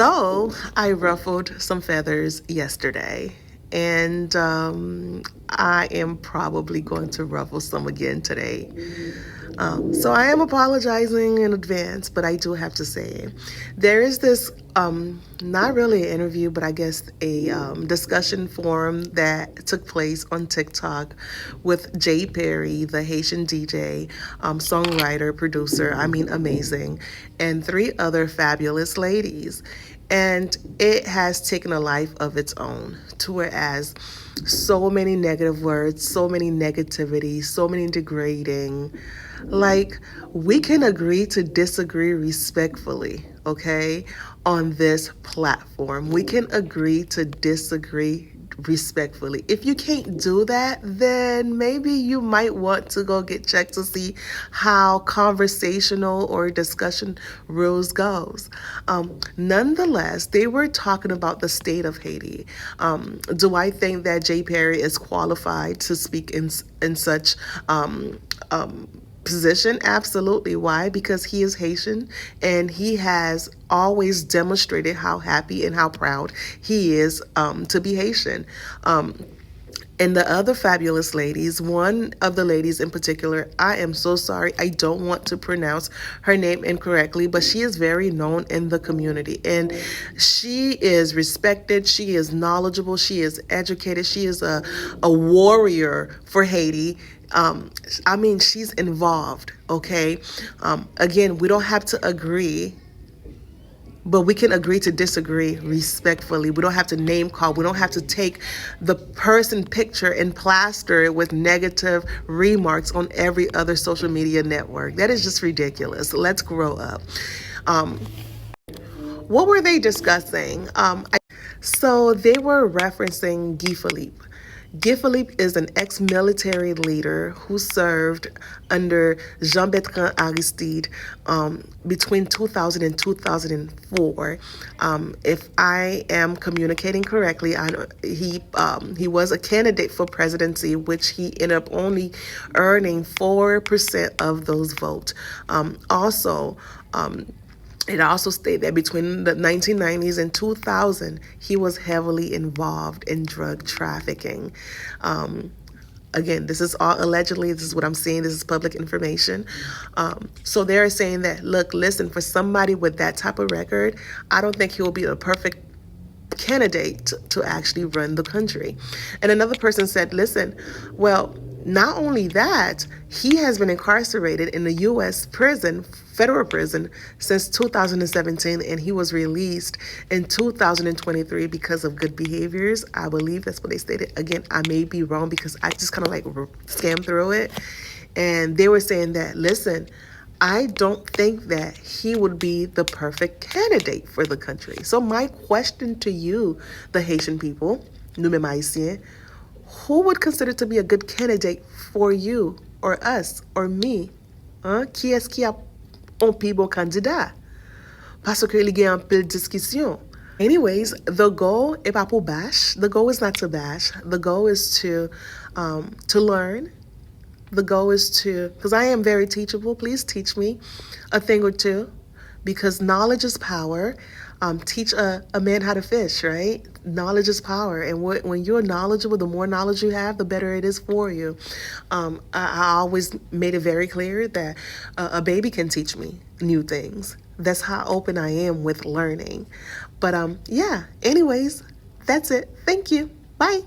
So I ruffled some feathers yesterday, and I am probably going to ruffle some again today. So I am apologizing in advance, but I do have to say there is this not really an interview, but I guess a discussion forum that took place on TikTok with Jay Perry, the Haitian DJ, songwriter, producer, I mean, amazing, and three other fabulous ladies. And it has taken a life of its own, to whereas so many negative words, so many negativity, so many degrading. Like, we can agree to disagree respectfully, okay, on this platform. We can agree to disagree respectfully. If you can't do that, then maybe you might want to go get checked to see how conversational or discussion rules goes. Nonetheless, they were talking about the state of Haiti. Do I think that Jay Perry is qualified to speak in such position? Absolutely. Why? Because he is Haitian and he has always demonstrated how happy and how proud he is to be Haitian. And the other fabulous ladies, one of the ladies in particular, I am so sorry, I don't want to pronounce her name incorrectly, but she is very known in the community. And she is respected, she is knowledgeable, she is educated, she is a warrior for Haiti. I mean, she's involved, okay? Again, we don't have to agree, but we can agree to disagree respectfully. We don't have to name call. We don't have to take the person picture and plaster it with negative remarks on every other social media network. That is just ridiculous. Let's grow up. What were they discussing? So they were referencing Guy Philippe. Guy Philippe is an ex-military leader who served under Jean-Bertrand Aristide between 2000 and 2004. If I am communicating correctly, he was a candidate for presidency, which he ended up only earning 4% of those votes. It also stated that between the 1990s and 2000, he was heavily involved in drug trafficking. Again, this is all allegedly. This is what I'm saying. This is public information. So they're saying that, look, listen, for somebody with that type of record, I don't think he will be a perfect candidate to actually run the country. And another person said, listen, well, not only that, he has been incarcerated in the U.S. prison, federal prison, since 2017, and he was released in 2023 because of good behaviors. I believe that's what they stated. Again, I may be wrong because I just kind of like scammed through it. And they were saying that, listen, I don't think that he would be the perfect candidate for the country. So my question to you, the Haitian people, nous mêmes Ayisyen, who would consider to be a good candidate for you or us or me? Qui est-ce qui a un plus bon candidat? Parce que il y a un peu de discussion. Anyways, the goal est pas pour bash. The goal is not to bash. The goal is to learn. The goal is to, because I am very teachable, please teach me a thing or two, because knowledge is power. Teach a man how to fish, right? Knowledge is power. And when you're knowledgeable, the more knowledge you have, the better it is for you. I always made it very clear that a baby can teach me new things. That's how open I am with learning. But yeah, anyways, that's it. Thank you. Bye.